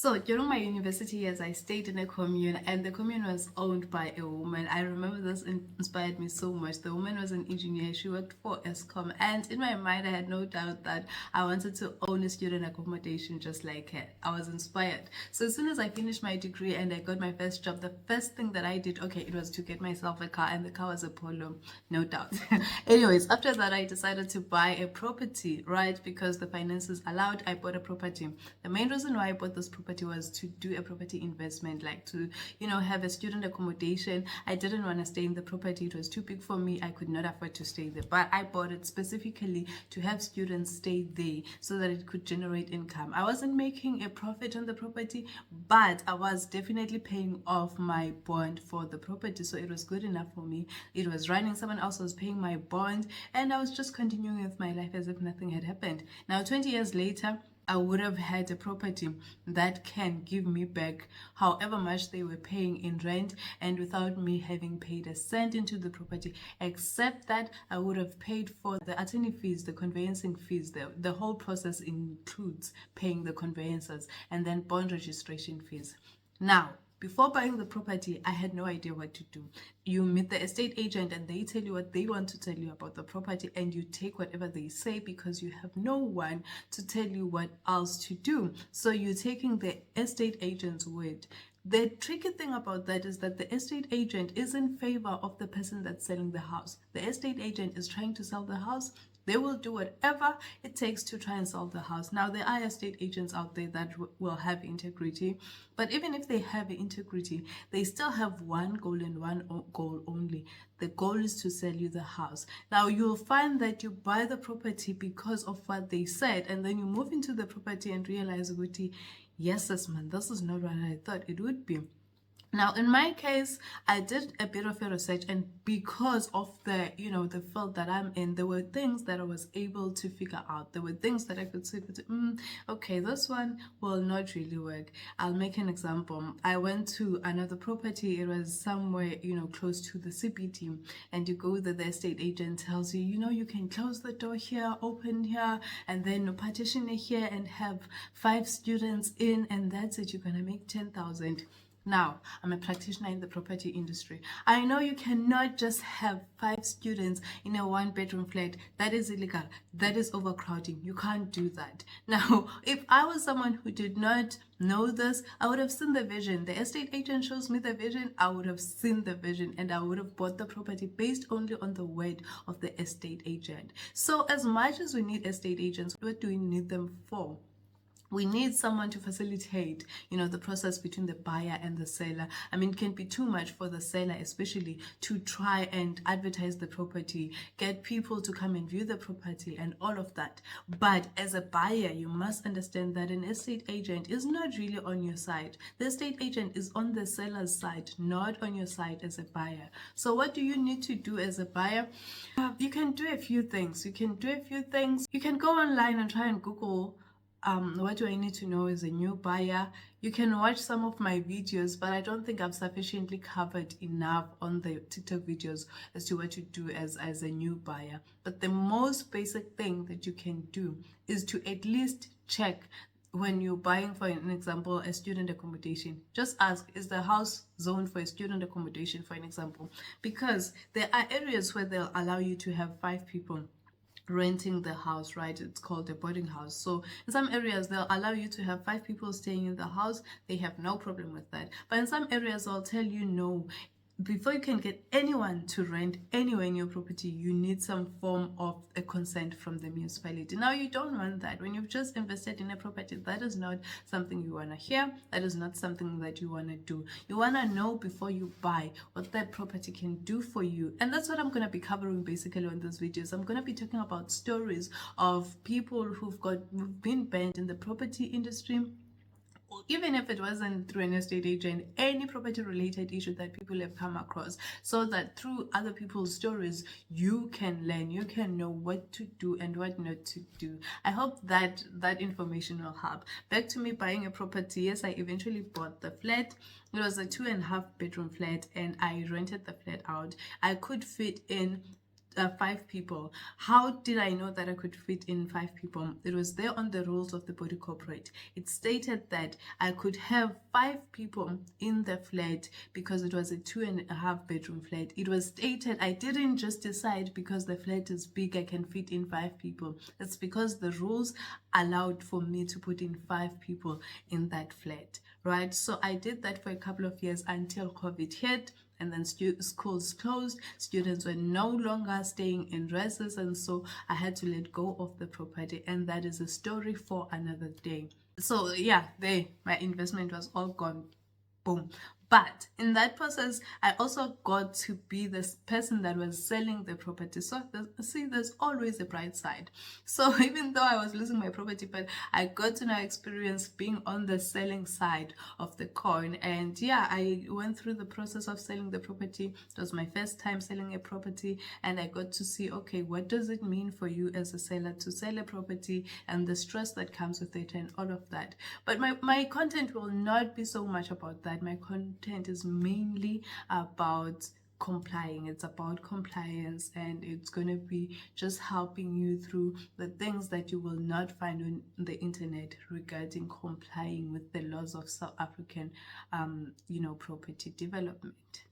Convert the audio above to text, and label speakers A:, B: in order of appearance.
A: So during my university years, I stayed in a commune, and the commune was owned by a woman. I remember this inspired me so much. The woman was an engineer. She worked for ESCOM, and in my mind, I had no doubt that I wanted to own a student accommodation just like her. I was inspired. So as soon as I finished my degree and I got my first job, the first thing that I did, okay, it was to get myself a car, and the car was a Polo, no doubt. Anyways, after that, I decided to buy a property, right? Because the finances allowed, I bought a property. The main reason why I bought this property was to do a property investment, like to, have a student accommodation. I didn't want to stay in the property. It was too big for me. I could not afford to stay there. But I bought it specifically to have students stay there so that it could generate income. I wasn't making a profit on the property, but I was definitely paying off my bond for the property. So it was good enough for me. It was running. Someone else was paying my bond, and I was just continuing with my life as if nothing had happened. Now, 20 years later, I would have had a property that can give me back however much they were paying in rent, and without me having paid a cent into the property, except that I would have paid for the attorney fees, the conveyancing fees. The whole process includes paying the conveyancers and then bond registration fees. Now, before buying the property, I had no idea what to do. You meet the estate agent and they tell you what they want to tell you about the property, and you take whatever they say because you have no one to tell you what else to do. So you're taking the estate agent's word. The tricky thing about that is that the estate agent is in favor of the person that's selling the house. The estate agent is trying to sell the house. They will do whatever it takes to try and sell the house. Now, there are estate agents out there that will have integrity, but even if they have integrity, they still have one goal and one goal only. The goal is to sell you the house. Now, you'll find that you buy the property because of what they said, and then you move into the property and realize, Guti, yes, man, this is not what I thought it would be. Now, in my case, I did a bit of a research, and because of the field that I'm in, there were things that I was able to figure out. There were things that I could say, okay, this one will not really work. I'll make an example. I went to another property. It was somewhere, close to the CBT, and you go there, the estate agent tells you, you can close the door here, open here, and then partition it here and have 5 students in, and that's it. You're gonna make 10,000. Now, I'm a practitioner in the property industry. I know you cannot just have 5 students in a 1-bedroom flat. That is illegal. That is overcrowding. You can't do that. Now, if I was someone who did not know this, I would have seen the vision. The estate agent shows me the vision. I would have seen the vision, and I would have bought the property based only on the word of the estate agent. So as much as we need estate agents, what do we need them for? We need someone to facilitate, the process between the buyer and the seller. I mean, it can be too much for the seller, especially to try and advertise the property, get people to come and view the property and all of that. But as a buyer, you must understand that an estate agent is not really on your side. The estate agent is on the seller's side, not on your side as a buyer. So what do you need to do as a buyer? You can do a few things. You can go online and try and Google what do I need to know as a new buyer. You can watch some of my videos, but I don't think I've sufficiently covered enough on the TikTok videos as to what to do as a new buyer. But the most basic thing that you can do is to at least check when you're buying, for an example, a student accommodation. Just ask, is the house zoned for a student accommodation, for an example? Because there are areas where they'll allow you to have 5 people renting the house, right? It's called a boarding house. So in some areas they'll allow you to have 5 people staying in the house. They have no problem with that. But in some areas they'll tell you no. Before you can get anyone to rent anywhere in your property, you need some form of a consent from the municipality. Now, you don't want that. When you've just invested in a property, that is not something you want to hear. That is not something that you want to do. You want to know before you buy what that property can do for you. And that's what I'm going to be covering basically on this videos. I'm going to be talking about stories of people who've been banned in the property industry. Even if it wasn't through an estate agent, any property related issue that people have come across, so that through other people's stories you can learn, you can know what to do and what not to do. I hope that information will help. Back to me buying a property. Yes, I eventually bought the flat. It was a 2.5 bedroom flat, and I rented the flat out. I could fit in five people. How did I know that I could fit in five people? It was there on the rules of the body corporate. It stated that I could have five people in the flat because it was a 2.5 bedroom flat. It was stated, I didn't just decide because the flat is big, I can fit in five people. It's because the rules allowed for me to put in five people in that flat, right? So I did that for a couple of years until COVID hit, and then schools closed. Students were no longer staying in dresses, and so I had to let go of the property, and that is a story for another day. So yeah, my investment was all gone. Boom. But in that process, I also got to be this person that was selling the property. So there's always a bright side. So even though I was losing my property, but I got to now experience being on the selling side of the coin. And yeah, I went through the process of selling the property. It was my first time selling a property, and I got to see, okay, what does it mean for you as a seller to sell a property, and the stress that comes with it and all of that. But my content will not be so much about that. My content is mainly about complying. It's about compliance, and it's going to be just helping you through the things that you will not find on the internet regarding complying with the laws of South African property development.